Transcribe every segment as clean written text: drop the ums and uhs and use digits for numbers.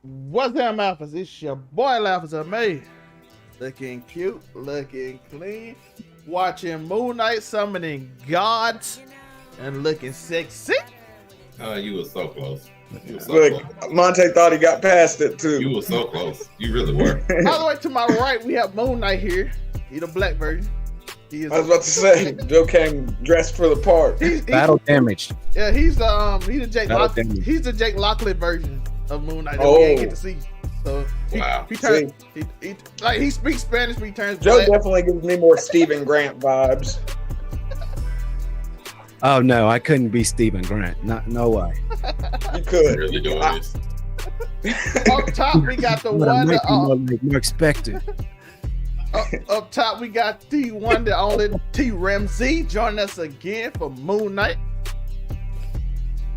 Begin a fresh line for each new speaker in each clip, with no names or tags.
What's that, Alphas? It's your boy Alphas and me. Looking cute, looking clean, watching MoonKnight summoning gods, and looking sexy.
You were so close.
Look, Monte thought he got past it too.
You were so close. You really were.
All the way to my right, we have MoonKnight here. He the black version. He is
I was about to say, Joe came dressed for the part.
Battle damaged.
Yeah, he's the Jake Lockley version of MoonKnight that we ain't get to see. So he speaks Spanish, but he turns
Joe
black.
definitely gives me more Stephen Grant vibes.
Oh no, I couldn't be Stephen Grant. No way.
You could.
Really doing this.
Up top, we got the one.
More expected.
Up top, we got the one, the only T Ramsey joining us again for MoonKnight.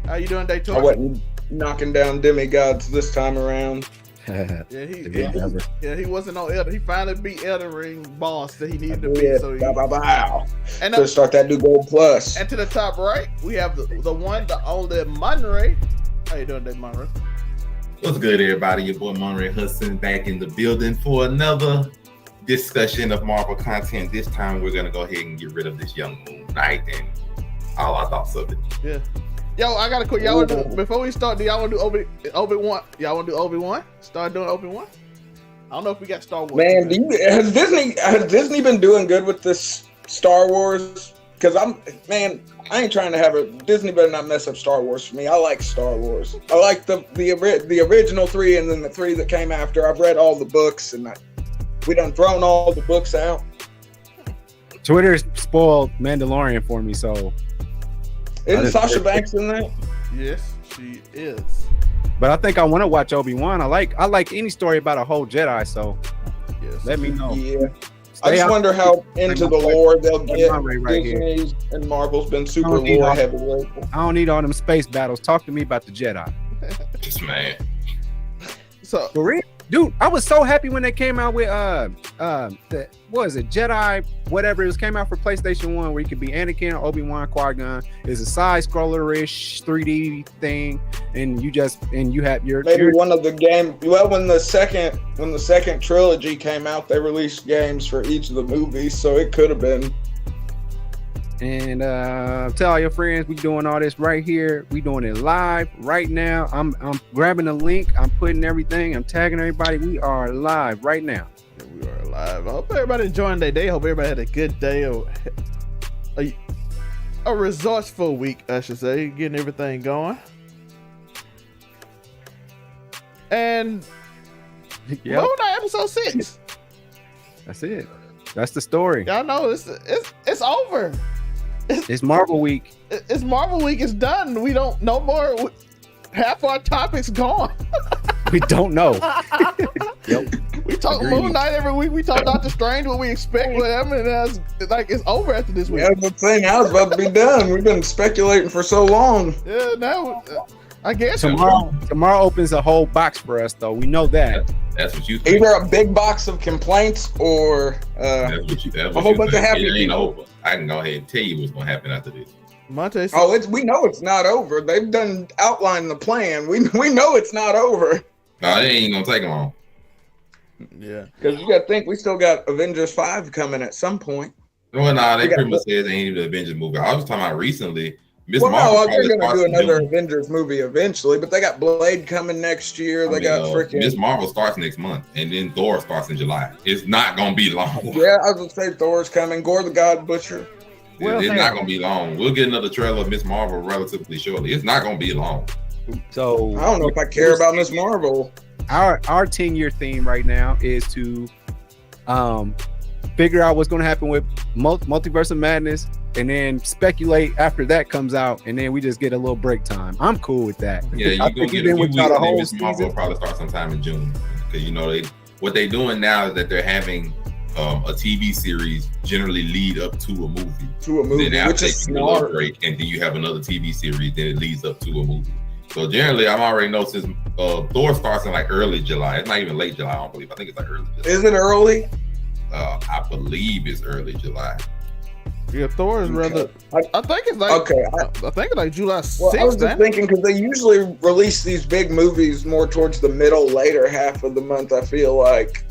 How you doing, Daytona?
I wasn't knocking down demigods this time around.
He wasn't on Elder. He finally beat Elden Ring boss that he needed to beat. So
and to start that new Gold Plus.
And to the top right, we have the one, the only Monray. How you doing, Dave Monray?
What's good, everybody? Your boy Monray Hudson back in the building for another discussion of Marvel content. This time, we're gonna go ahead and get rid of this young MoonKnight and all our thoughts of it.
Yeah. Yo, I got a quick. Y'all want to do, before we start? Do y'all want to do Obi-Wan? Y'all want to do Obi-Wan? Start doing Obi-Wan? I don't know if we got Star Wars.
Man, has Disney been doing good with this Star Wars? Because I ain't trying to have Disney better not mess up Star Wars for me. I like Star Wars. I like the original three and then the three that came after. I've read all the books and we done thrown all the books out.
Twitter spoiled Mandalorian for me, so.
Isn't Sasha Banks in that?
Yes, she is.
But I think I want to watch Obi-Wan. I like any story about a whole Jedi, so
yes.
Let me know.
Yeah. I just wonder how into the lore they'll get.
Right
Disney and Marvel's been super lore heavy lately.
I don't need all them space battles. Talk to me about the Jedi.
This man.
So
dude, I was so happy when they came out with what is it, Jedi, whatever it was, came out for PlayStation 1 where you could be Anakin, Obi-Wan, Qui-Gon. It's a side scroller-ish 3D thing, and you have your
one of the game. Well, when the second trilogy came out, they released games for each of the movies, so it could have been.
And tell all your friends we doing all this right here. We doing it live right now. I'm grabbing the link. I'm putting everything. I'm tagging everybody. We are live right now.
Yeah, we are live. I hope everybody enjoying their day. Hope everybody had a good day. A resourceful week, I should say. Getting everything going. And MoonKnight episode 6.
That's it. That's the story.
Y'all know it's over.
It's Marvel week.
It's Marvel week. It's done. We don't no more. Half our topics gone.
We don't know.
Yep. We talk MoonKnight every week. We talk Doctor Strange, what we expect with him, and it's over after this week.
Yeah, the thing I was about to be done. We've been speculating for so long.
Yeah, now I guess
tomorrow opens a whole box for us, though. We know that.
That's what you think.
Either a big box of complaints or a whole bunch of happy people.
It ain't over. I can go ahead and tell you what's going to happen after this.
Monte said,
we know it's not over. They've done outlined the plan. We know it's not over.
No, it ain't going to take long.
Yeah.
Because you got to think we still got Avengers 5 coming at some point.
Well, they pretty much said they ain't even the Avengers movie. I was talking about recently.
They're going to do another Avengers movie eventually, but they got Blade coming next year. They got freaking
Miss Marvel starts next month, and then Thor starts in July. It's not going to be long.
Yeah, I was going to say Thor's coming. Gore the God Butcher.
It's not going to be long. We'll get another trailer of Miss Marvel relatively shortly. It's not going to be long.
So
I don't know if I care about Miss Marvel.
Our 10-year theme right now is to figure out what's going to happen with Multiverse of Madness, and then speculate after that comes out, and then we just get a little break time. I'm cool with that.
Yeah, you're going to get a few weeks, and then Miss Marvel will probably start sometime in June. Because, what they're doing now is that they're having a TV series generally lead up to a movie. Then after they give a little break, and then you have another TV series, then it leads up to a movie. So generally, I'm already know since Thor starts in like early July. It's not even late July, I don't believe. I think it's like early July.
Is it early?
I believe it's early July.
Yeah, Thor is rather. I think it's like.
Okay.
I think it's like July 6th.
Well, I was just thinking because they usually release these big movies more towards the later half of the month. I feel like.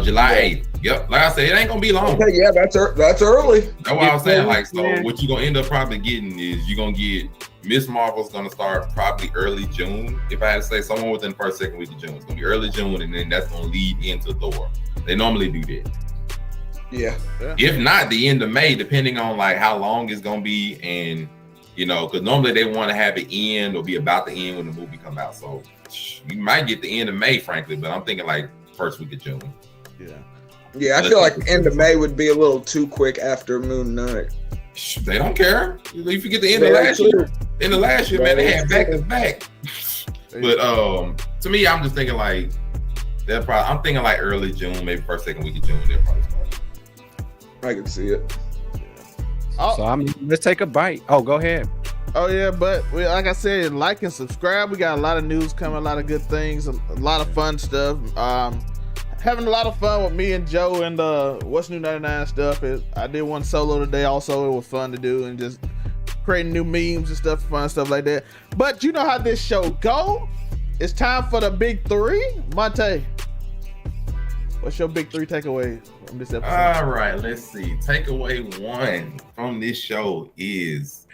July 8th. Yep. Like I said, it ain't gonna be long.
Okay, yeah, that's early.
That's what I was saying. Like, so what you're gonna end up probably getting is you're gonna get Miss Marvel's gonna start probably early June. If I had to say someone within the first second week of June, it's gonna be early June, and then that's gonna lead into Thor. They normally do that.
Yeah.
If not, the end of May, depending on like how long it's gonna be, and because normally they want to have it end or be about to end when the movie come out. So you might get the end of May, frankly, but I'm thinking like first week of June.
Yeah.
Yeah, I feel like end of May would be a little too quick after Moon Knight.
They don't care. If you get the end of last year, man, they had back to back. But to me, I'm just thinking like I'm thinking like early June, maybe first, second week of June. They'll probably start.
I can see it.
So let's take a bite. Oh, go ahead.
Oh yeah, but like I said, like and subscribe. We got a lot of news coming, a lot of good things, a lot of fun stuff. Having a lot of fun with me and Joe and What's New 99 stuff. I did one solo today also. It was fun to do and just creating new memes and stuff, fun stuff like that. But you know how this show go. It's time for the big three. Monte, what's your big three takeaways from this episode?
All right, let's see. Takeaway one from this show is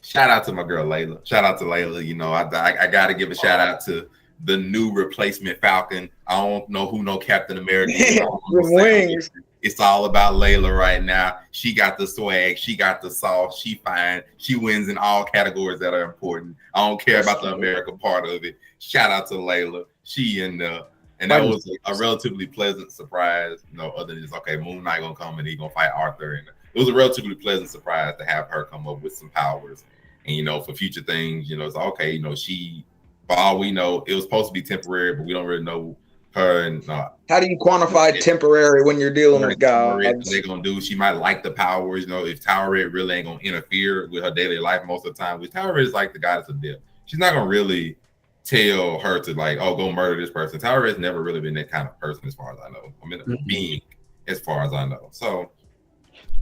shout out to my girl Layla. Shout out to Layla. I got to give a shout out to the new replacement Falcon. I don't know who no Captain America is.
Wings.
It's all about Layla right now. She got the swag. She got the sauce. She fine. She wins in all categories that are important. I don't care about the America part of it. Shout out to Layla. She in there. And that was a relatively pleasant surprise. Other than just, okay, Moon Knight gonna come and he gonna fight Arthur. And it was a relatively pleasant surprise to have her come up with some powers. And, for future things, it's okay, she, for all we know, it was supposed to be temporary, but we don't really know her. And
how do you quantify temporary when you're dealing with God?
What they're gonna do? She might like the powers. If Tower Red really ain't gonna interfere with her daily life most of the time, which Tower Red is like the goddess of death. She's not gonna really tell her to like, oh, go murder this person. Tower Red's never really been that kind of person, as far as I know. A being, as far as I know. So,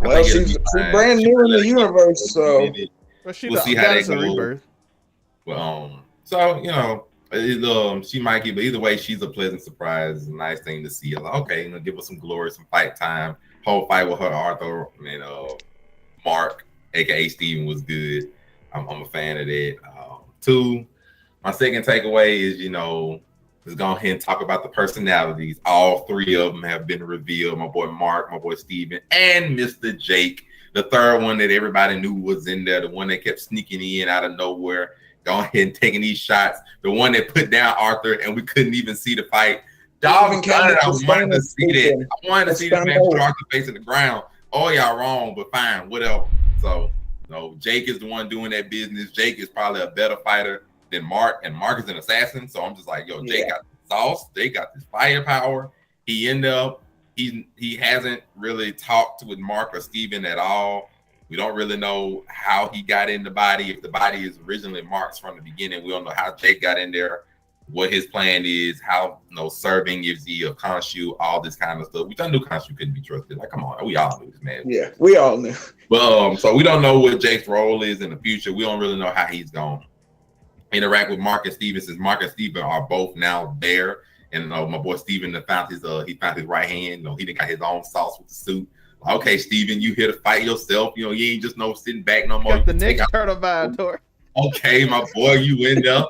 well, she's brand new in the universe, so
we'll see how that goes. Well, so she might give, but either way, she's a pleasant surprise. It's a nice thing to see. Like, okay, give us some glory, some fight time. Whole fight with her, Arthur, and Mark, aka Steven, was good. I'm a fan of that. Two, my second takeaway is, let's go ahead and talk about the personalities. All three of them have been revealed. My boy Mark, my boy Steven, and Mr. Jake. The third one that everybody knew was in there, the one that kept sneaking in out of nowhere, going ahead and taking these shots, the one that put down Arthur and we couldn't even see the fight. I wanted to see that. I wanted to see this man put Arthur face in the ground. Oh, y'all wrong, but fine, whatever. So, Jake is the one doing that business. Jake is probably a better fighter than Mark, and Mark is an assassin. So I'm just like, Jake got the sauce. They got this firepower. He ended up, he hasn't really talked with Mark or Steven at all. We don't really know how he got in the body. If the body is originally Mark's from the beginning, we don't know how Jake got in there, what his plan is, how serving is he a Khonshu, all this kind of stuff. We knew Khonshu couldn't be trusted. Like, come on, we all knew this man.
Yeah, we all knew.
But so we don't know what Jake's role is in the future. We don't really know how he's going to interact with Mark and Steven, since Mark and Steven are both now there. And my boy Steven found his right hand. He done got his own sauce with the suit. Okay, Steven, you here to fight yourself. You ain't just sitting back no more.
Got the next turtle vibe, Tor.
Okay, my boy, you in there.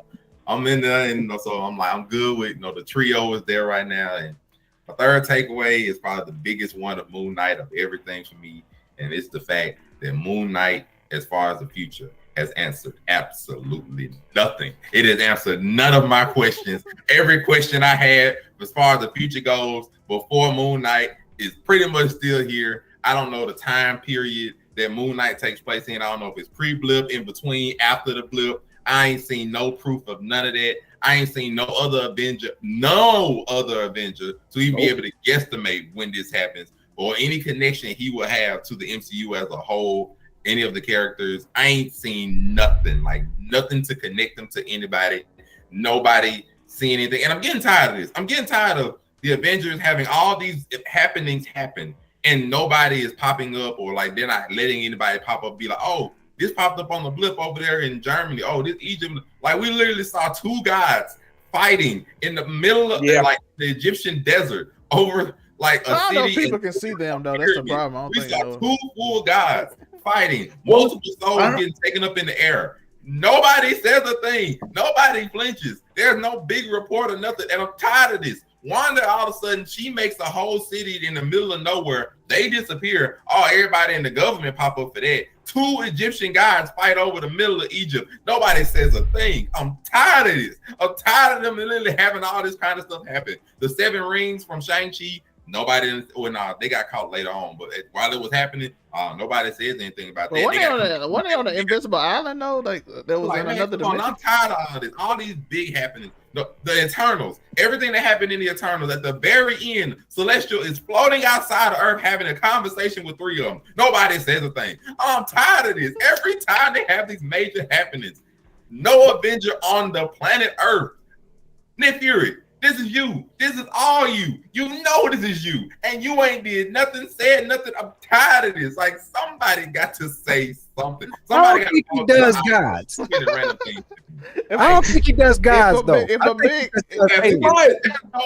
I'm in there, and so I'm like, I'm good with the trio is there right now. And my third takeaway is probably the biggest one of Moon Knight of everything for me, and it's the fact that Moon Knight, as far as the future, has answered absolutely nothing. It has answered none of my questions. Every question I had as far as the future goes before Moon Knight is pretty much still here. I don't know the time period that Moon Knight takes place in. I don't know if it's pre-blip, in between, after the blip. I ain't seen no proof of none of that. I ain't seen no other Avenger to even be able to guesstimate when this happens, or any connection he will have to the MCU as a whole, any of the characters. I ain't seen nothing, like nothing to connect them to anybody. Nobody seeing anything. And I'm getting tired of this. I'm getting tired of the Avengers having all these happenings happen, and nobody is popping up, or like they're not letting anybody pop up. Be like, oh, this popped up on the blip over there in Germany. Oh, this Egypt. Like we literally saw two guys fighting in the middle of like the Egyptian desert over like a city.
I know people can see them though. That's the problem.
We saw two full guys fighting, multiple souls getting taken up in the air. Nobody says a thing. Nobody flinches. There's no big report or nothing. And I'm tired of this. Wanda, all of a sudden, she makes a whole city in the middle of nowhere. They disappear. Oh, everybody in the government pop up for that. Two Egyptian guys fight over the middle of Egypt. Nobody says a thing. I'm tired of this. I'm tired of them literally having all this kind of stuff happen. The 7 rings from Shang-Chi, nobody, they got caught later on. But while it was happening, nobody says anything about that.
When they on the Invisible Island though, like there was in another dimension.
I'm tired of all this. All these big happenings. The Eternals, everything that happened in the Eternals, at the very end, Celestial is floating outside of Earth having a conversation with 3 of them. Nobody says a thing. I'm tired of this. Every time they have these major happenings, no Avenger on the planet Earth. Nick Fury, this is you. This is all you. You know this is you. And you ain't did nothing, said nothing. I'm tired of this. Like, somebody got to say something. Somebody
I don't think he does gods. I don't think he does gods, though.
There's no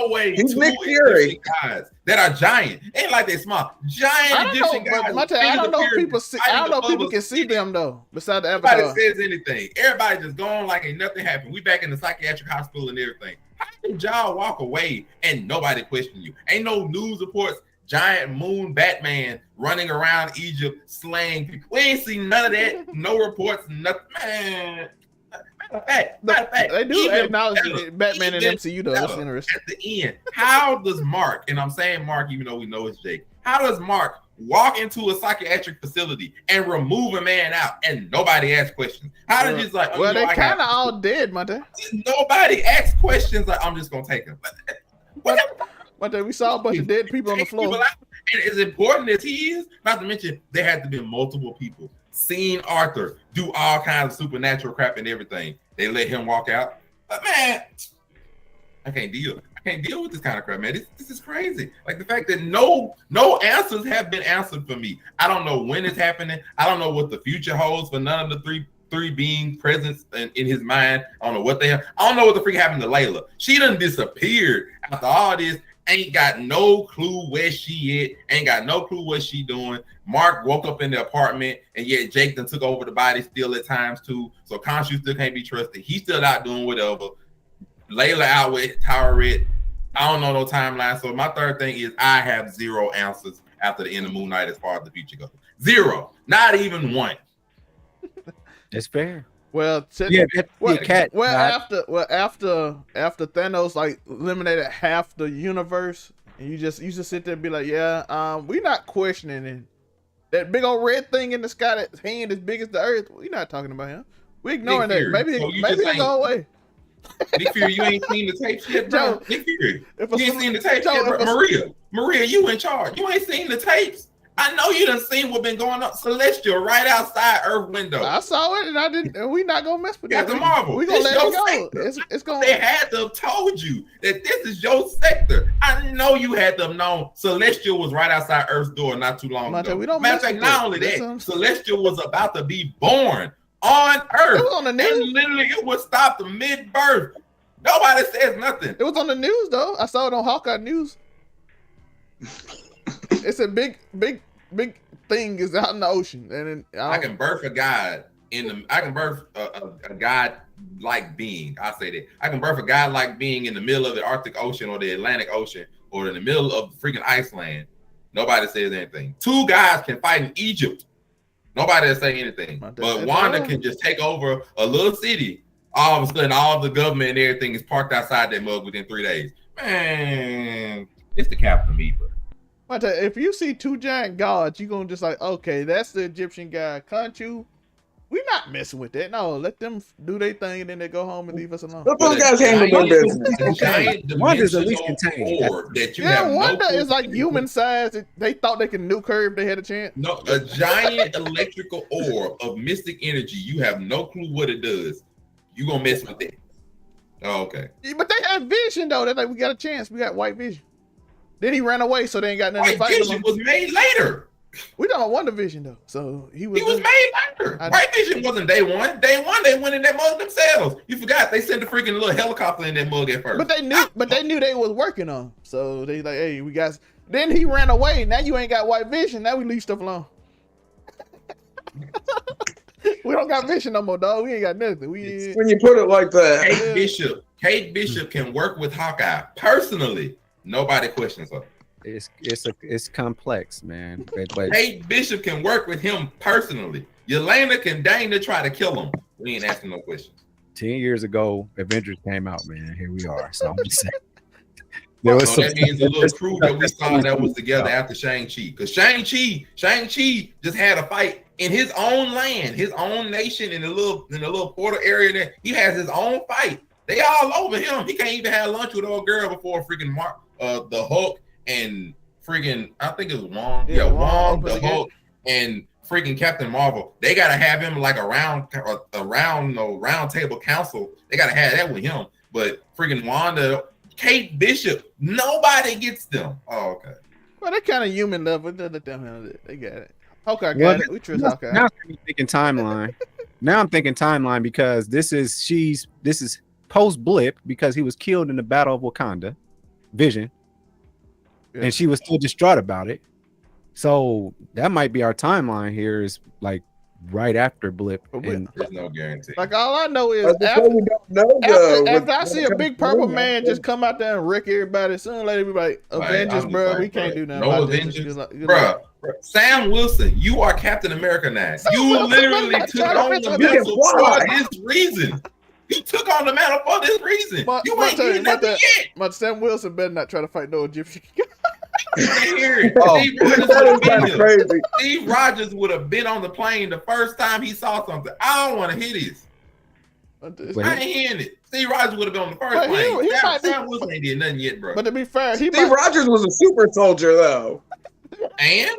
way
he's
two
Nick Fury
guys that are giant. Ain't like they small. Giant Egyptian guys.
I don't know if people see. I don't know if people can see them though. Besides the Avatar.
Nobody says anything. Everybody just going like ain't nothing happened. We back in the psychiatric hospital and everything. How did y'all walk away and nobody question you? Ain't no news reports. Giant moon Batman running around Egypt slaying people. We ain't seen none of that. No reports. Nothing. Man. Matter of fact,
they do acknowledge Batman and MCU though. That's interesting.
At the end, how does Mark, and I'm saying Mark even though we know it's Jake, how does Mark walk into a psychiatric facility and remove a man out and nobody asks questions? How does just like,
they kind of all dead, Monte.
Nobody asks questions like, I'm just gonna take him.
Monte, we saw a bunch of dead people on the floor.
And as important as he is, not to mention there had to be multiple people. Seen Arthur do all kinds of supernatural crap and everything. They let him walk out. But man, I can't deal. I can't deal with this kind of crap, man. This is crazy. Like the fact that no answers have been answered for me. I don't know when it's happening. I don't know what the future holds for none of the three being present in his mind. I don't know what they have. I don't know what the freak happened to Layla. She done disappeared after all this. Ain't got no clue where she at. Ain't got no clue what she doing. Mark woke up in the apartment, and yet Jake done took over the body still at times too. So Khonshu still can't be trusted. He's still out doing whatever. Layla out with Tyrant. I don't know no timeline. So my third thing is I have 0 answers after the end of MoonKnight as far as the future goes. 0. Not even 1.
That's fair.
Well, after Thanos like eliminated half the universe, and you just sit there and be like, yeah, we not questioning it. That big old red thing in the sky, that hand as big as the earth, we not talking about him. We ignoring that. Maybe he'll go away.
Nick Fury, you ain't seen the tapes yet, bro. Nick Fury, you ain't seen the tapes yet, bro. Maria, you in charge. You ain't seen the tapes. I know you done seen what been going on. Celestial right outside Earth window.
I saw it and I didn't. We not gonna mess with that.
Captain Marvel.
We gonna let it go. It's gonna.
They had to have told you that this is your sector. I know you had to have known Celestial was right outside Earth's door not too long ago.
We don't
Matter of fact, not only that, Celestial was about to be born on Earth.
It was on the news.
And literally, it was stopped mid-birth. Nobody says nothing.
It was on the news though. I saw it on Hawkeye News. It's a big thing is out in the ocean, and
I can birth a god I can birth a god-like being. I say that I can birth a god-like being in the middle of the Arctic Ocean or the Atlantic Ocean or in the middle of freaking Iceland. Nobody says anything. 2 guys can fight in Egypt. Nobody will say anything. But Wanda can just take over a little city. All of a sudden, all of the government and everything is parked outside that mug within 3 days. Man, it's the Captain America.
If you see 2 giant gods, you're gonna just like, okay, that's the Egyptian guy. Khonshu, we're not messing with that. No, let them do their thing and then they go home and leave us alone.
Let those guys handle their
business.
Wanda's at least contained.
Wanda is like human size. They thought they could nuke her if they had a chance.
No, a giant electrical orb of mystic energy. You have no clue what it does. You gonna mess with it? Oh, okay.
But they have vision though. They're like, we got a chance. We got white vision. Then he ran away, so they ain't got nothing to
White
fight.
Vision was made later.
We talking about WandaVision though, so he was
made later. White Vision wasn't day one. Day one, they went in that mug themselves. You forgot they sent the freaking little helicopter in that mug at first.
But they knew they was working on. So they like, hey, we got. Then he ran away. Now you ain't got White Vision. Now we leave stuff alone. We don't got Vision no more, dog. We ain't got nothing.
When you put it like that,
Kate Bishop can work with Hawkeye personally. Nobody questions her.
It's complex, man. But
Kate Bishop can work with him personally. Yelena can dang to try to kill him. We ain't asking no questions.
10 years ago, Avengers came out, man. Here we are. So I'm just saying.
So that means the little crew that we saw that was together after Shang-Chi. Because Shang-Chi just had a fight in his own land, his own nation, in the little portal area there. He has his own fight. They all over him. He can't even have lunch with old girl before freaking the Hulk and freaking, I think it was Wong. Yeah, Wong, the Hulk, and freaking Captain Marvel. They gotta have him like a round table council. They gotta have that with him. But freaking Wanda, Kate Bishop, nobody gets them. Oh, okay.
Well, they're kind of human level. They got it. Hawkeye got it. We trust Hawkeye.
Now I'm thinking timeline. Now I'm thinking timeline because this is post blip because he was killed in the Battle of Wakanda, Vision, and she was still distraught about it. So that might be our timeline here. Is like right after blip. And
there's no guarantee.
Like all I know is after I see a big purple man just come out there and wreck everybody, sooner or later we like Avengers, bro. We can't do nothing.
No Avengers, bro. Sam Wilson, you are Captain America now. You literally took on the mantle for this reason. You took on the mantle for this reason. You ain't doing nothing yet.
But Sam Wilson better not try to fight no Egyptian.
Steve Rogers would have been on the plane the first time he saw something. I don't want to hear this. I ain't hearing it. Steve Rogers would have been on the first plane. Sam Wilson ain't did nothing yet, bro.
But to be fair,
Steve Rogers was a super soldier, though.
And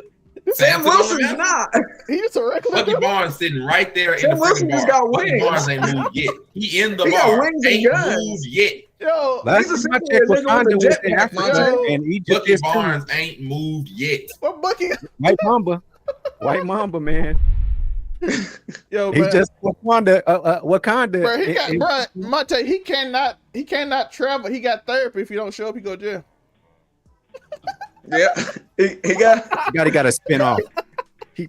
Sam Wilson's not.
He's a regular.
Bucky Barnes sitting right there
Sam
in the
Wilson just got
Bucky
wings.
Barnes ain't moved yet. He in the
he
bar.
Got wings and
ain't
guns.
moved yet.
Yo,
last time I checked, Wakanda was in Africa and Egypt.
Bucky Barnes ain't moved yet.
What Bucky?
White Mamba, man.
Yo,
he
man.
just Wakanda.
Bro, he got, bro, Monte, he cannot travel. He got therapy. If he don't show up, he go to jail.
Yeah, he got
a spin off.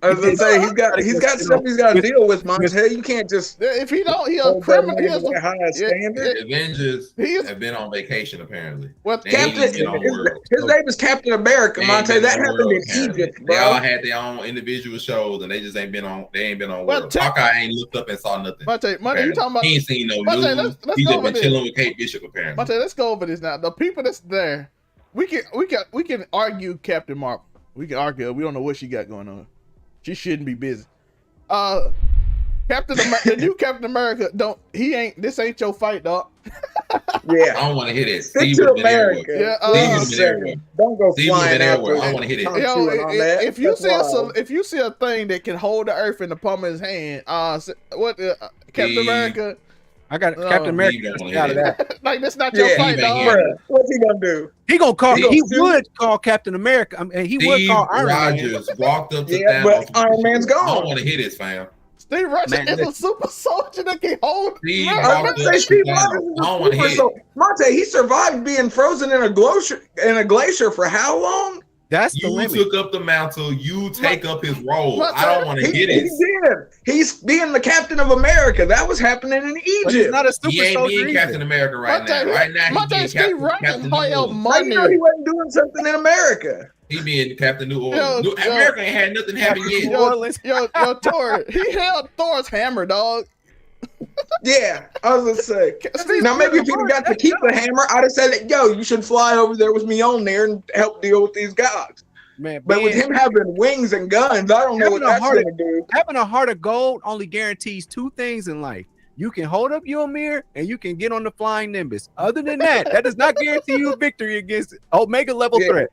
I was gonna say he's got stuff he's got to deal with, Monte. You can't just
if he don't, he a criminal. He has
a high standard.
Avengers have been on vacation apparently.
Well, his name is Captain America, Monte. That happened in Egypt, bro.
They all had their own individual shows, and they just ain't been on. They ain't been on. Hawkeye ain't looked up and saw nothing.
Monte, you talking about?
He ain't seen no news. He just been chilling with Kate Bishop apparently.
Monte, let's go over this now. The people that's there, we can argue Captain Marvel. We can argue. We don't know what she got going on. She shouldn't be busy. The new Captain America this ain't your fight, dog.
Yeah.
I don't want to hit it.
Steve to America.
Yeah,
don't go flying out there.
I want to hit it.
Yo, if you see a thing that can hold the earth in the palm of his hand, Captain America.
I got Captain America out of that.
Like that's not your fight, dog.
What's he gonna do?
He gonna call. He would call Captain America. I mean, he would call Iron
Rogers
Man.
Walked up to
Thanos. But Iron Man's gone.
I don't want to hit this, fam.
Steve Rogers is a super soldier that can hold.
Steve Rogers. Monte, he survived being frozen in a glacier for how long?
That's the limit.
You took up the mantle. You take up his role. I don't want to hit it.
He did. He's being the Captain of America. That was happening in Egypt.
He's not a super
he ain't
soldier
being Captain America right now. Right now, he's being Captain New Orleans.
I know he wasn't doing something in America.
He being Captain New Orleans. America ain't had nothing happen yet.
Yo, Thor. He held Thor's hammer, dog.
Yeah, I was gonna say. Now maybe if he got to keep the hammer, I'd have said, "Yo, you should fly over there with me on there and help deal with these guys."
Man,
but with him having wings and guns, I don't know what that's gonna do.
Having a heart of gold only guarantees two things in life: you can hold up your mirror and you can get on the flying Nimbus. Other than that does not guarantee you a victory against Omega level threat.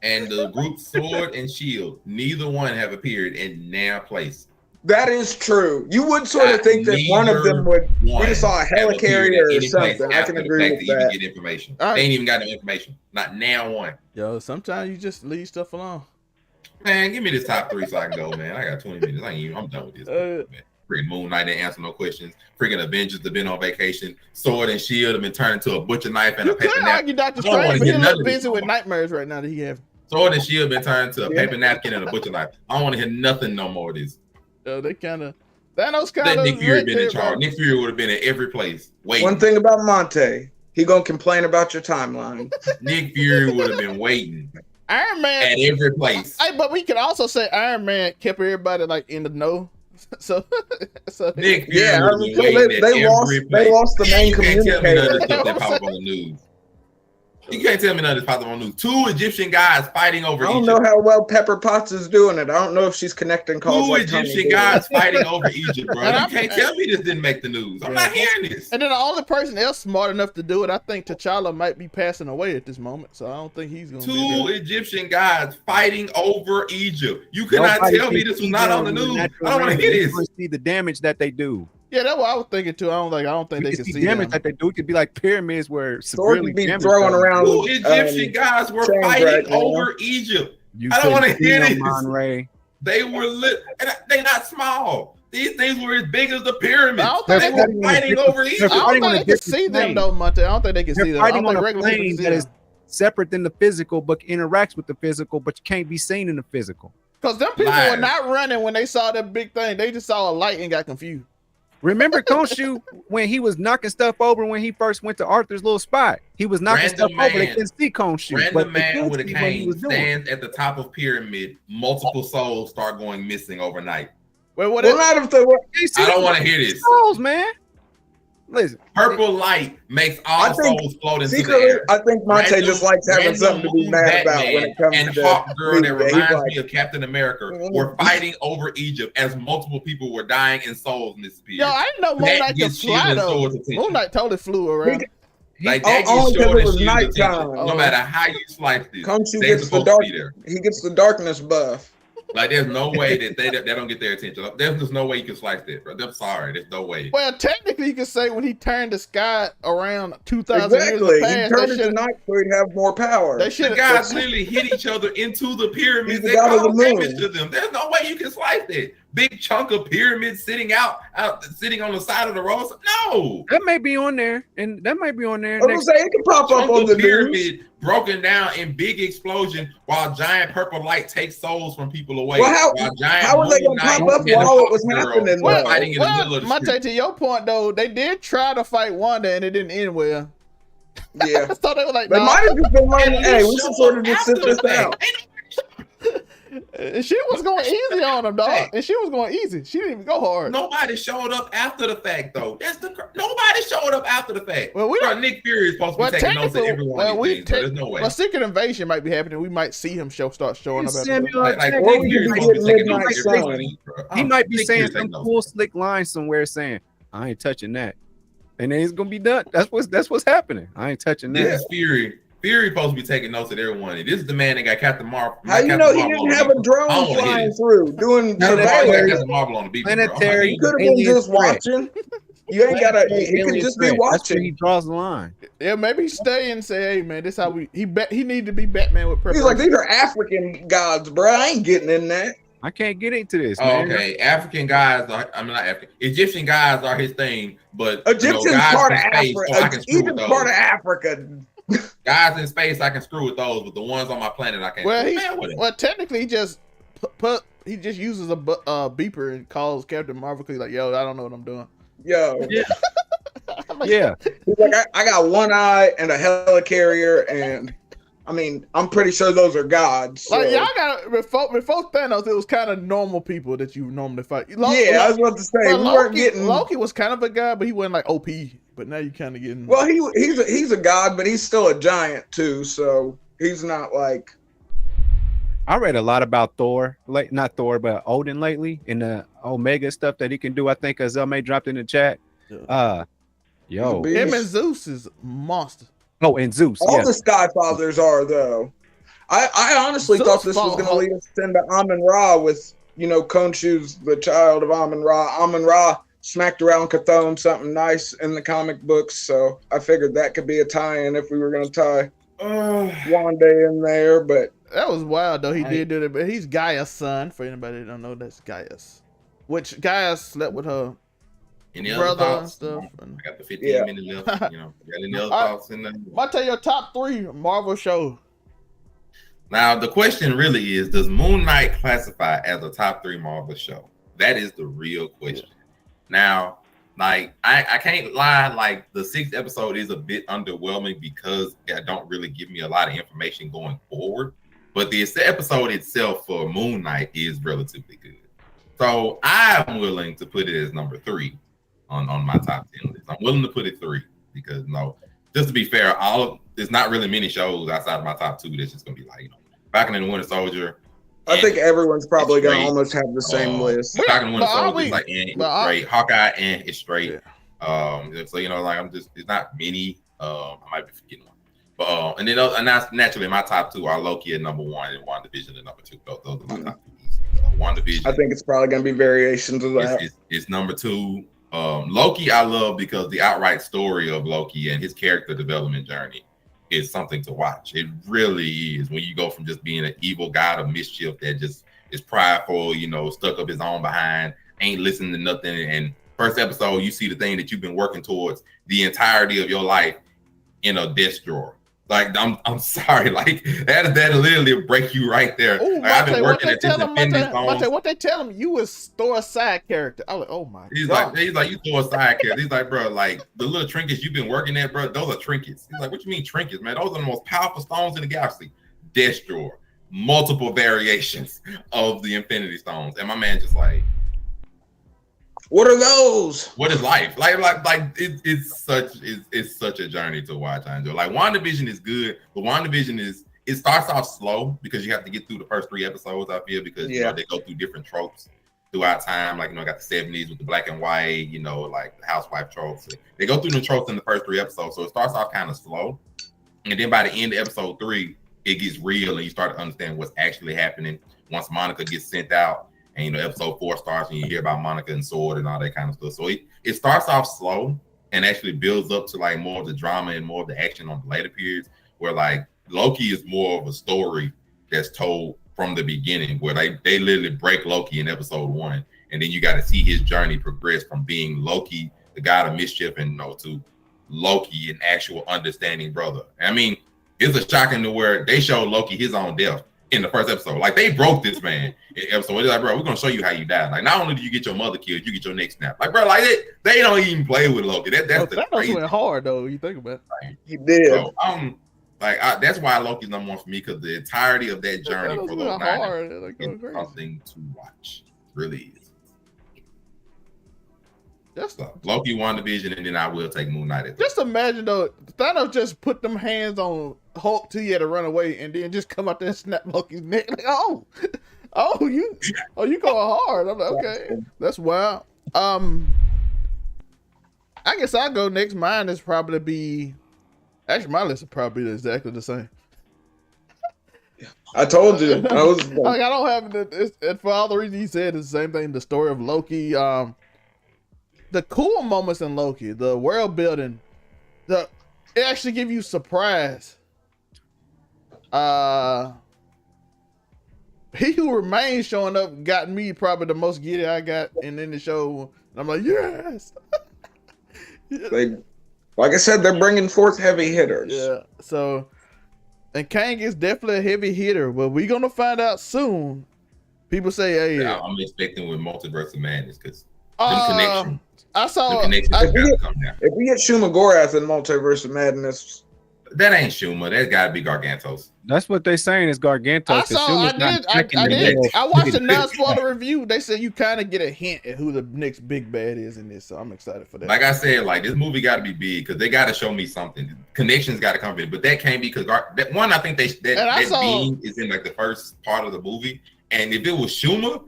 And the group Sword and Shield, neither one have appeared in their place.
That is true. You would sort of think that one of them would. We just saw a helicarrier or something. I can agree with that.
Even get information. They ain't even got no information. Not now one.
Yo, sometimes you just leave stuff alone.
Man, give me this top 3 so I can go, man. I got 20 minutes. I'm done with this. Man. Freaking MoonKnight didn't answer no questions. Freaking Avengers have been on vacation. Sword and Shield have been turned into a butcher knife and a paper napkin.
Doctor Strange, but he's a little busy with nightmares right now that he have.
Sword and Shield been turned into a paper napkin and a butcher knife. I don't want to hear nothing no more of this.
They kind of Thanos kind of.
Nick Fury been in charge. Nick Fury would have been at every place. Waiting.
One thing about Monte, he gonna complain about your timeline.
Nick Fury would have been waiting.
Iron Man
at every place.
But we can also say Iron Man kept everybody like in the know. So
Nick Fury they
lost the main communicator.
You can't tell me none of this popped up on the news. 2 Egyptian guys fighting over Egypt.
I don't know how well Pepper Potts is doing it. I don't know if she's connecting calls.
2 Egyptian guys fighting over Egypt, bro. You can't tell me this didn't make the news. I'm not hearing this.
And then the only person else smart enough to do it, I think T'Challa might be passing away at this moment. So I don't think he's going to
2 Egyptian guys fighting over Egypt. You cannot tell me this was not on the news. I don't want to hear this.
See the damage that they do.
Yeah, that's what I was thinking too. I don't think they can see
damage that they do. It could be like pyramids where severely
be throwing around.
2 Egyptian guys were fighting over Egypt. I don't want to hear this. They were lit. They not small. These things were as big as the pyramids. They were fighting over Egypt.
I don't think they can see them though, Monte. I don't think they can see them.
Fighting on a plane that is separate than the physical, but interacts with the physical, but you can't be seen in the physical.
Because them people were not running when they saw that big thing. They just saw a light and got confused.
Remember Khonshu when he was knocking stuff over when he first went to Arthur's little spot? He was knocking stuff over. They couldn't see Khonshu.
Random man with a cane stands at the top of pyramid. Multiple souls start going missing overnight.
Well,
not if they were.
I don't want to hear this.
Souls, man. Listen,
purple light makes all souls float into the air.
I think Monte just likes having something to be mad about when it comes to
Hawk Girl that reminds me of Captain America were fighting over Egypt as multiple people were dying and souls disappeared.
Yo, I didn't know MoonKnight could fly though. MoonKnight totally flew around.
Like that gets showed it was nighttime. No matter how you slice this,
they're supposed to be there. He gets the darkness buff.
Like there's no way that they don't get their attention. There's just no way you can slice that, bro. I'm sorry, there's no way.
Well, technically, you could say when he turned the sky around 2,000 years in the past,
he turned it to night so he'd have more power.
The guys literally hit each other into the pyramids. They caused damage to them. There's no way you can slice that big chunk of pyramid sitting sitting on the side of the road. No,
that may be on there, and that might be on there.
I was saying it can pop up on the
pyramid. Broken down in big explosion while giant purple light takes souls from people away.
Well, how are they going to pop up while it was happening?
Well, Monte, to your point though, they did try to fight Wanda and it didn't end well.
Yeah,
I thought they were like,
they might have just been learning. Hey, we should sort of just sit this out.
She was going easy on him, dog. And she was going easy. She didn't even go hard.
Nobody showed up after the fact, though. Nobody showed up after the fact.
Well,
Nick Fury is supposed to be taking notes of everyone. There's no way.
Well, Secret Invasion might be happening. We might see him start showing up.
He might be saying some cool, slick line somewhere saying, "I ain't touching that," and then it's gonna be done. That's what's happening. I ain't touching that.
This Fury. Fury supposed to be taking notes of everyone. This is the man that got Captain Marvel.
How you know he didn't have a drone flying through doing
Captain Marvel on the beach?
Planetary.
He could have been just watching. You ain't gotta. He could just be watching.
That's where he draws the line.
Yeah, maybe stay and say, "Hey, man, this how we." He need to be Batman with purpose.
He's like, these are African gods, bro. I ain't getting in that.
I can't get into this.
Man. Okay, African guys are. I'm not African. Egyptian guys are his thing, but
Egyptian's part of Africa. Egypt's part of Africa.
Guys in space, I can screw with those, but the ones on my planet, I can't.
Well, technically, he just uses a beeper and calls Captain Marvel because he's like, "Yo, I don't know what I'm doing."
Yo,
yeah.
He's like, I got one eye and a helicarrier, and I mean, I'm pretty sure those are gods. So.
Like y'all got before Thanos, it was kind of normal people that you normally fight.
I was about to say
Loki was kind of a guy, but he wasn't like OP. But now you kind of getting.
Well, he's a god, but he's still a giant too. So he's not like.
I read a lot about Thor, not Thor, but Odin lately, in the Omega stuff that he can do. I think Zelme dropped in the chat. Yo,
him and Zeus is monster.
Oh, and Zeus.
All the Sky Fathers are though. I honestly thought this was going to lead us into Amun-Ra with Khonshu's the child of Amun-Ra. Amun-Ra smacked around Chthon something nice in the comic books, so I figured that could be a tie-in if we were going to tie Wanda in there. But
that was wild, though. He did do that, but he's Gaia's son. For anybody that don't know, that's Gaia's. Which Gaia slept with her brother and stuff.
I got the 15 minutes left. Got any other thoughts in there?
I'll tell you your top 3 Marvel show.
Now, the question really is, does Moon Knight classify as a top 3 Marvel show? That is the real question. Now, like, I can't lie, like, the 6th episode is a bit underwhelming because it don't really give me a lot of information going forward. But the episode itself for Moon Knight is relatively good. So I'm willing to put it as number 3 on my top 10 list. I'm willing to put it 3 because, just to be fair, there's not really many shows outside of my top 2 that's just going to be like, Falcon and the Winter Soldier.
I think everyone's probably going to almost have the same list.
Falcon and Winter Soldier is like, it's great. Hawkeye, it's straight. So, it's not many. I might be forgetting one. But, and then naturally, my top 2 are Loki at number 1 and WandaVision at number 2. Those are my top 2. WandaVision.
I think it's probably going to be variations of that.
It's number 2. Loki, I love because the outright story of Loki and his character development journey is something to watch. It really is. When you go from just being an evil god of mischief that just is prideful, stuck up his own behind, ain't listening to nothing. And first episode, you see the thing that you've been working towards the entirety of your life in a desk drawer. Like, I'm sorry, like that literally break you right there.
Ooh,
like, I've been working at this Infinity
Stone. What they tell him, you was Thor side character. I was like, oh my God.
He's like, you Thor a side character. He's like, bro, like the little trinkets you've been working at, bro, those are trinkets. He's like, what you mean trinkets, man? Those are the most powerful stones in the galaxy. Death drawer, multiple variations of the Infinity Stones, and my man just like,
what are those?
What is life? Like it's such a journey to watch. I enjoy. Like, WandaVision is good, but WandaVision it starts off slow because you have to get through the first 3 episodes, I feel, because they go through different tropes throughout time. Like, got the 70s with the black and white, like the housewife tropes. They go through the tropes in the first 3 episodes, so it starts off kind of slow. And then by the end of episode 3, it gets real and you start to understand what's actually happening once Monica gets sent out. And episode 4 starts and you hear about Monica and Sword and all that kind of stuff. So it starts off slow and actually builds up to like more of the drama and more of the action on the later periods, where like Loki is more of a story that's told from the beginning, where they literally break Loki in episode 1, and then you got to see his journey progress from being Loki, the god of mischief, and to Loki, an actual understanding brother. And I mean, it's a shocking to where they showed Loki his own death in the first episode. Like, they broke this man in episode. It's like, bro, we're gonna show you how you die. Like, not only do you get your mother killed, you get your neck snapped. Like, bro, like they don't even play with Loki. That's crazy.
Went hard though. You think about it.
Like,
he did.
So, that's why Loki's number 1 for me, because the entirety of that journey for those 9 is something to watch. It really is. Just Loki, WandaVision, and then I will take Moon Knight.
Just imagine though, Thanos just put them hands on Hulk till he had to run away, and then just come out there and snap Loki's neck. Like, you going hard. I'm like, okay, that's wild. I guess I'll go next. Mine is probably be. Actually, my list is probably exactly the same.
I told you. I was
like, I don't have it. For all the reasons he said, it's the same thing. The story of Loki. The cool moments in Loki, the world building, it actually give you surprise. He Who Remains showing up got me probably the most giddy I got in the show. And I'm like, yes.
Like I said, they're bringing forth heavy hitters.
Yeah. So, and Kang is definitely a heavy hitter, but we're gonna find out soon. People say, "Hey,
yeah, I'm expecting with Multiverse of Madness because connections."
I saw.
If we get Shuma Gorath in Multiverse of Madness,
that ain't Shuma. That's got to be Gargantos.
That's what they're saying is Gargantos.
I watched a non-spoiler review. They said you kind of get a hint at who the next big bad is in this, so I'm excited for that.
Like I said, like this movie got to be big because they got to show me something. Connections got to come in, but that can't be because that one. I think that being is in like the first part of the movie, and if it was Shuma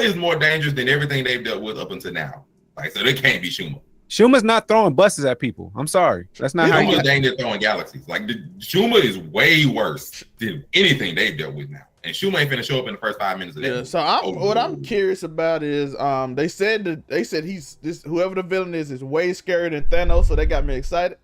is more dangerous than everything they've dealt with up until now. Like, so they can't be Shuma.
Shuma's not throwing buses at people. I'm sorry. That's not how
Shuma's dangerous throwing galaxies. Like, Shuma is way worse than anything they've dealt with now. And Shuma ain't finna show up in the first 5 minutes of that.
Yeah, so what I'm curious about is they said whoever the villain is way scarier than Thanos, so they got me excited.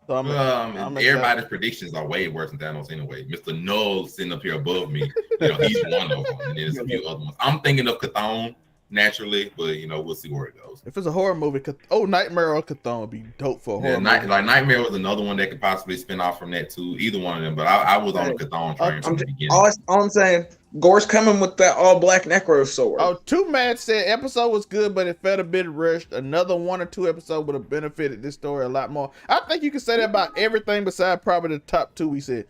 So
everybody's predictions are way worse than Thanos anyway. Mr. Null sitting up here above me, he's one of them, and there's a few other ones. I'm thinking of Chthon naturally, but we'll see where it goes.
If it's a horror movie, Nightmare or Chthon would be dope for a horror movie.
Like Nightmare was another one that could possibly spin off from that too. Either one of them, but I was on the Chthon train from the beginning.
All I'm saying, Gore's coming with that all black necro sword.
Oh, Two Mad said episode was good, but it felt a bit rushed. Another 1 or 2 episodes would have benefited this story a lot more. I think you can say that about everything besides probably the top 2 we said.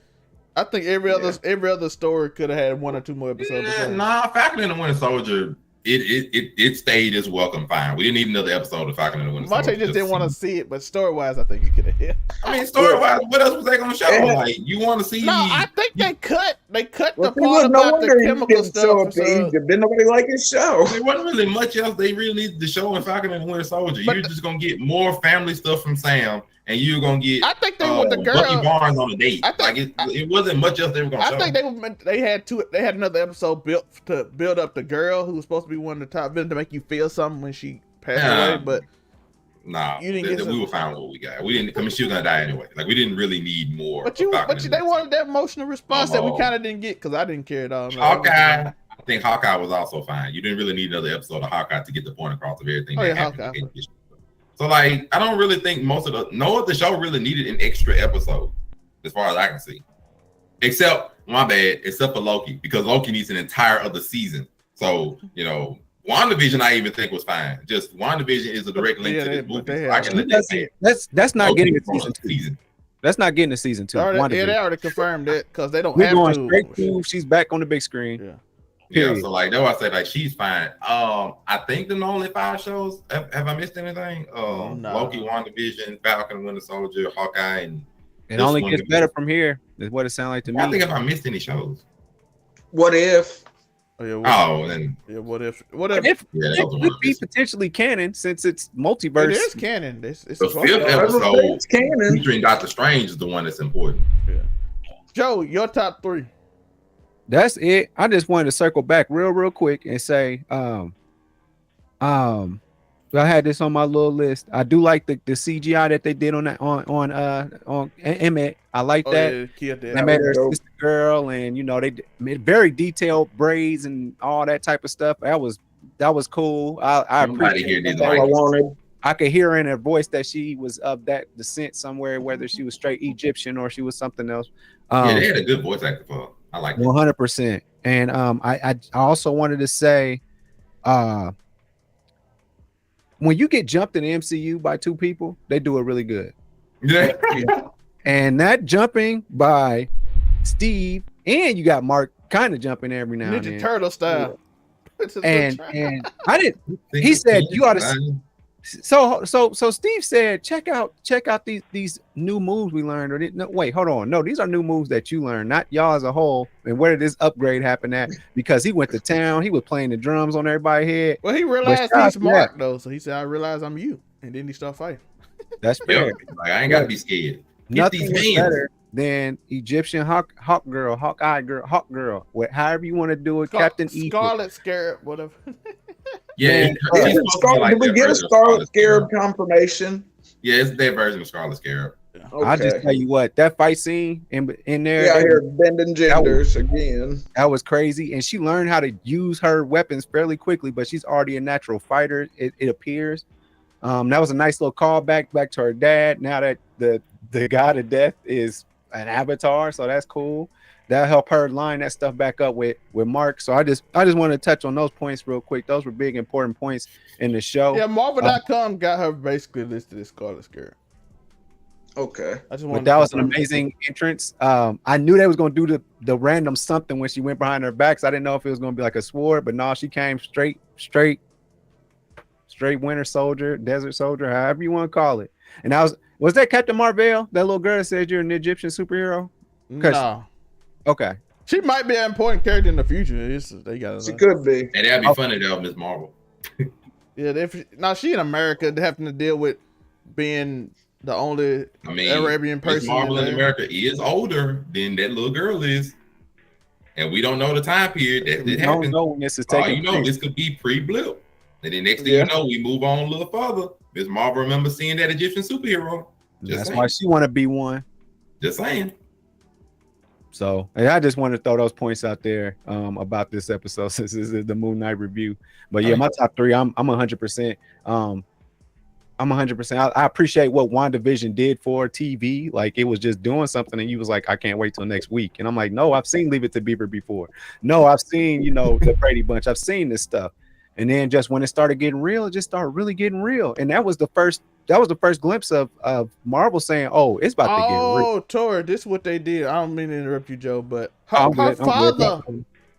I think every other story could have had 1 or 2 more episodes.
Falcon and the Winter Soldier. It stayed as welcome fine. We didn't need another episode of Falcon and the Winter Soldier.
Monte just didn't want to see it, but story-wise, I think you could have hit.
I mean, story-wise, what else was they gonna show? Like, you want to see?
No, I think they cut the part about the chemical stuff.
Didn't nobody like his show?
There wasn't really much else they really needed to show in Falcon and the Winter Soldier. You're just gonna get more family stuff from Sam. And you're gonna get.
I think they want the girl.
Bucky Barnes on a date. It wasn't much else they were gonna show.
I think they had another episode built to build up the girl who was supposed to be one of the top villains to make you feel something when she passed away. But
we were fine with what we got. We didn't. I mean, she was gonna die anyway. Like we didn't really need more.
But they wanted that emotional response that we kind of didn't get because I didn't care at all.
Hawkeye. I think Hawkeye was also fine. You didn't really need another episode of Hawkeye to get the point across of everything that happened. So like, I don't really think no other show really needed an extra episode, as far as I can see. Except for Loki, because Loki needs an entire other season. So WandaVision I even think was fine. Just WandaVision is a direct link to this movie. So I can let that say it.
That's not getting a season. That's not getting a season 2.
They already confirmed it because they don't have to.
Going straight to. She's back on the big screen.
Yeah.
Yeah, so like that's why I say like she's fine. I think the only 5 shows. Have I missed anything?
No.
Loki, WandaVision, Falcon, Winter Soldier, Hawkeye, and
it only gets better from here. Is what it sounds like to me.
I think if I missed any shows.
What if?
What if?
It would be potentially canon since it's multiverse.
It is canon. It's
the 5th episode featuring Doctor Strange is the one that's important.
Yeah. Joe, your top 3.
That's it. I just wanted to circle back real quick and say, I had this on my little list. I do like the CGI that they did on that on Emmett. I like that.
Yeah,
they made her sister girl, and they made very detailed braids and all that type of stuff. That was cool. I appreciate that.
I wanted.
I could hear in her voice that she was of that descent somewhere, whether she was straight Egyptian or she was something else.
They had a good voice actor for her. I like
100%. And I also wanted to say, when you get jumped in the MCU by 2 people, they do it really good.
Yeah.
And that jumping by Steve and you got Mark kind of jumping every now and then.
Ninja Turtle style.
And I didn't. He said you ought to. So Steve said, check out these new moves we learned. Or no, wait, hold on. No, these are new moves that you learned, not y'all as a whole. And where did this upgrade happen at? Because he went to town, he was playing the drums on everybody's head.
Well, he realized he's smart though, so he said, "I realize I'm you," and then he started fighting.
That's fair.
Like, I ain't gotta be scared.
Nothing is better than Egyptian Hawk girl, with however you want to do it, Captain
Scarlet Scarab, whatever.
Yeah,
did we get a Scarlet Scarab confirmation?
Yeah, it's their version of Scarlet Scarab.
Okay. I'll just tell you what, that fight scene in there.
Yeah, I hear bending genders again.
That was crazy, and she learned how to use her weapons fairly quickly. But she's already a natural fighter. It appears. That was a nice little callback back to her dad. Now that the god of death is an avatar, so that's cool. That'll help her line that stuff back up with Mark. So I just wanted to touch on those points real quick. Those were big important points in the show.
Yeah, Marvel.com got her basically listed as Scarlet Scarab.
Okay.
But that was an amazing entrance. I knew they was gonna do the random something when she went behind her back. So I didn't know if it was gonna be like a sword, but no, she came straight Winter Soldier, Desert Soldier, however you want to call it. And was that Captain Marvel? That little girl that said you're an Egyptian superhero?
No.
Okay.
She might be an important character in the future.
She could be.
And that'd be funny though, Miss Marvel.
Yeah, she in America having to deal with being the only Arabian person.
Miss Marvel in America is older than that little girl is. And we don't know the time period that
we
it
don't
happened.
know when this is
All
taking
you know,
place.
this could be pre-blip. And then next thing you know, we move on a little further. Ms. Marvel remember seeing that Egyptian superhero.
That's why she want to be one.
Just saying.
So, and I just wanted to throw those points out there about this episode since this is the Moon Knight review. But yeah, my top three, I'm 100%. I'm 100%. I appreciate what WandaVision did for TV. Like, it was just doing something, and you was like, I can't wait till next week. And I'm like, no, I've seen Leave It to Beaver before. No, I've seen, the Brady Bunch. I've seen this stuff. And then just when it started getting real, it just started really getting real. And that was the first glimpse of Marvel saying, oh, it's about to get real.
Oh, Tori, this is what they did. I don't mean to interrupt you, Joe, but her father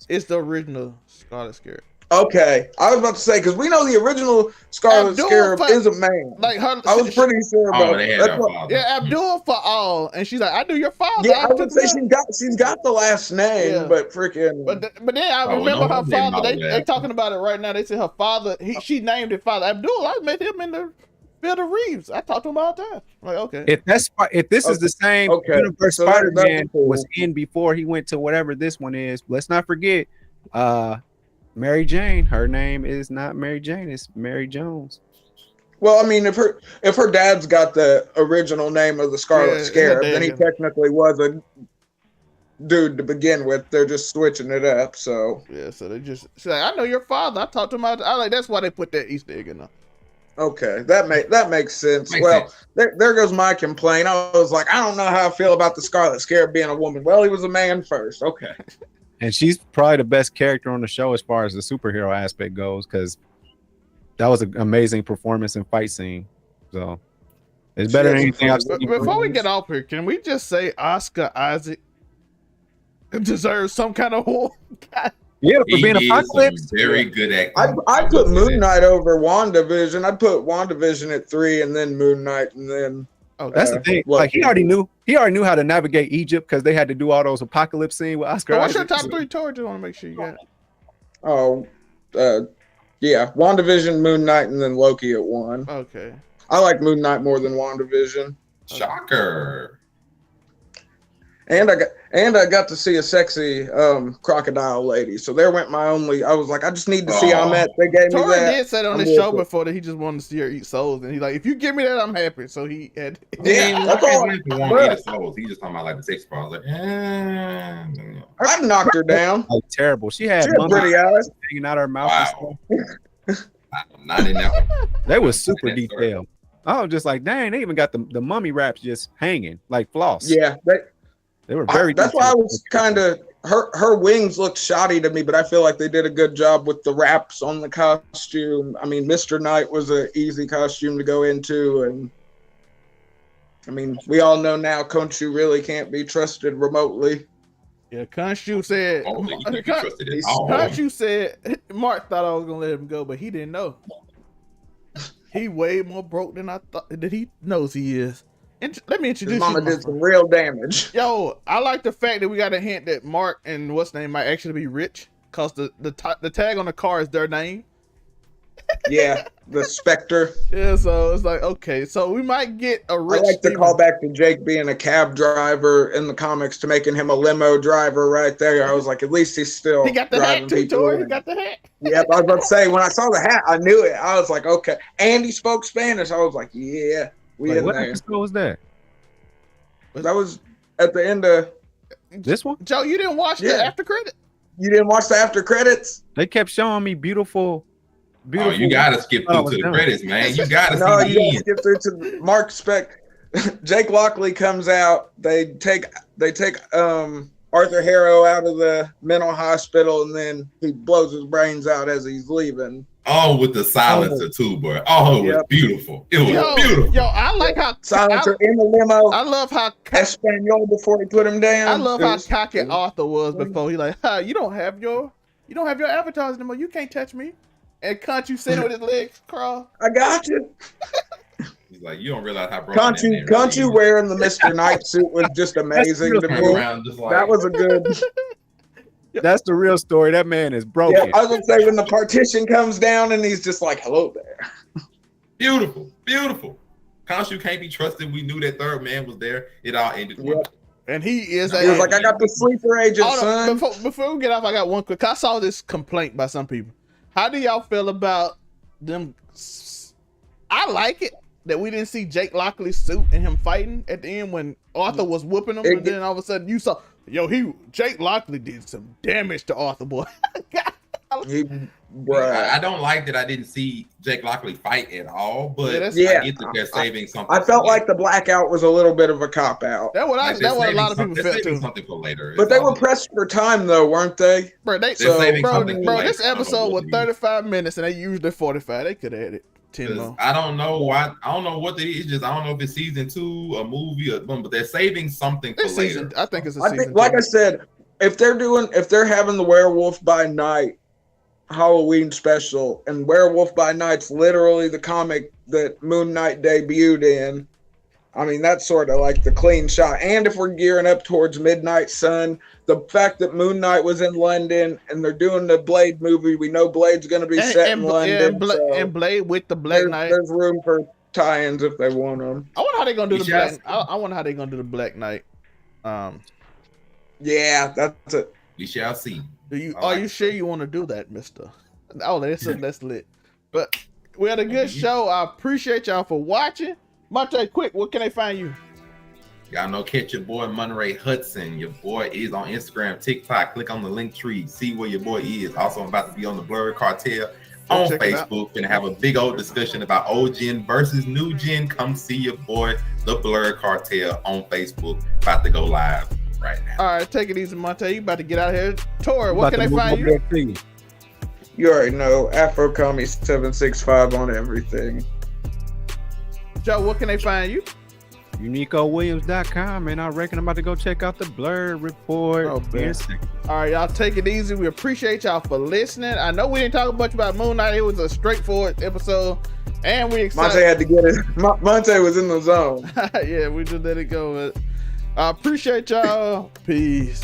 is the original Scarlet Scarab.
Okay, I was about to say, because we know the original Scarlet Scarab is a man.
Like her,
I was pretty sure about
that. Yeah, Abdul Fa'al, and she's like, I knew your father.
Yeah, I would say she's got the last name, but freaking.
But then I remember her father. They talking about it right now. They said her father. She named his father Abdul. I met him in the Field of Reeves. I talked to him all the time. Like, okay,
if this is the same universe Spider-Man was in before he went to whatever this one is, let's not forget. Mary Jane, her name is not Mary Jane, it's Mary Jones.
Well, I mean, if her dad's got the original name of the Scarlet Scarab, then he technically was a dude to begin with. They're just switching it up. So
yeah, so they just she's like, I know your father. I talked to him. I like that's why they put that Easter egg in there.
Okay, that makes sense. There goes my complaint. I was like, I don't know how I feel about the Scarlet Scarab being a woman. Well, he was a man first. Okay.
And she's probably the best character on the show as far as the superhero aspect goes, because that was an amazing performance and fight scene. So it's better than anything I've seen.
Before we get off here, can we just say Oscar Isaac deserves some kind of award?
Yeah, for being Apocalypse.
Very good acting.
I put Moon Knight over WandaVision. I'd put WandaVision at 3, and then Moon Knight, and then.
Oh, that's the thing. Like he already knew how to navigate Egypt because they had to do all those apocalypse scenes with Oscar.
What's your top 3, Tori? Just want to make sure you got it.
Oh, yeah, WandaVision, Moon Knight, and then Loki at 1.
Okay.
I like Moon Knight more than WandaVision.
Shocker.
And I got to see a sexy crocodile lady. So there went my only. I was like, I just need to see Ahmet. They gave me that.
Tori did say on this show before that he just wanted to see her eat souls, and he's like, if you give me that, I'm happy. So he had.
Yeah, that's all.
He want souls. He just talking about like the sex part. I was like,
I knocked her down.
Oh, terrible. She had
pretty eyes
hanging out her mouth.
Wow. Not in that one.
They were super detailed. I was just like, dang, they even got the mummy wraps just hanging like floss.
Yeah,
they were very.
That's why I was kind of her wings looked shoddy to me, but I feel like they did a good job with the wraps on the costume. I mean, Mr. Knight was an easy costume to go into, and I mean, we all know now Khonshu really can't be trusted remotely.
Yeah, Khonshu said. Khonshu said Mark thought I was gonna let him go, but he didn't know. He way more broke than I thought. That he knows he is. Let me introduce
His mama did some real damage.
Yo, I like the fact that we got a hint that Mark and what's name might actually be rich, cause the tag on the car is their name.
Yeah, the Spectre.
Yeah, so it's like, okay, so we might get a rich.
I like to call back to Jake being a cab driver in the comics to making him a limo driver right there. I was like, at least he's still.
He got the hat too, Tori. He got the hat.
Yeah, I was about to say, when I saw the hat, I knew it. I was like, okay. And he spoke Spanish. I was like, yeah, we in
what
there.
episode was that?
That was at the end of
this one.
Joe, you didn't watch the after credit?
You didn't watch the after credits?
They kept showing me beautiful.
Oh, you gotta skip through to the credits, man. You gotta
see you gotta skip through to Mark Spec. Jake Lockley comes out. They take Arthur Harrow out of the mental hospital, and then he blows his brains out as he's leaving.
Oh, with the silencer too, boy. Oh, it was beautiful. It was beautiful.
Yo, I like how
silencer in the limo.
I love how
Espanol before he put him down.
I love how cocky Arthur was before he like, you don't have your avatars anymore. You can't touch me. And Khonshu sitting with his legs crossed.
I got you.
He's like, you don't realize how broken
Khonshu wearing the Mr. Knight suit was just amazing to me. That was a good.
That's the real story. That man is broken.
Yeah, I was gonna say when the partition comes down and he's just like, "Hello there."
Beautiful, beautiful. Khonshu can't be trusted. We knew that third man was there. It all ended.
And he is.
He was like, I got the sleeper agent, son.
Before we get off, I got one quick. I saw this complaint by some people. How do y'all feel about them? I like it that we didn't see Jake Lockley's suit and him fighting at the end when Arthur was whooping him, and then all of a sudden you saw, Jake Lockley did some damage to Arthur, boy.
I don't like that I didn't see Jake Lockley fight at all, but I get that they're saving something.
I felt like the blackout was a little bit of a cop out.
That's what a lot of people felt too.
Something for later.
But they were pressed for time though, weren't they?
Bro, this episode was 35 minutes and they used their 45. They could have added 10 more.
I don't know why. I don't know what it is. Just I don't know if it's season 2, a movie, or but they're saving something for later.
I think it's a season 2.
Like I said, if they're having the Werewolf by Night Halloween special, and Werewolf by Night's literally the comic that Moon Knight debuted in, I mean, that's sort of like the clean shot. And if we're gearing up towards Midnight Sun, the fact that Moon Knight was in London and they're doing the Blade movie, we know Blade's going to be set in London.
And Blade with the Black Knight.
There's room for tie-ins if they want them.
I wonder how they're going to do the Black. I wonder how they're going to do the Black Knight.
Yeah, that's it.
We shall see.
Are you sure you want to do that, Mister? Oh, that's lit. But we had a good show. I appreciate y'all for watching. Monte, quick, where can they find you?
Y'all know, catch your boy Monterey Hudson. Your boy is on Instagram, TikTok. Click on the link tree, see where your boy is. Also, I'm about to be on the Blurred Cartel on Facebook and have a big old discussion about old gen versus new gen. Come see your boy, the Blurred Cartel, on Facebook. About to go live right now.
All right, take it easy, Monte. You about to get out of here. Tori, what can they find you?
You already know, AfroCommie765 on everything.
Joe, what can they find you?
UniqoWilliams.com, and I reckon I'm about to go check out the Blurred Report.
All right, y'all take it easy. We appreciate y'all for listening. I know we didn't talk much about Moon Knight. It was a straightforward episode, and we excited.
Monte had to get it. Monte was in the zone.
Yeah, we just let it go. I appreciate y'all. Peace.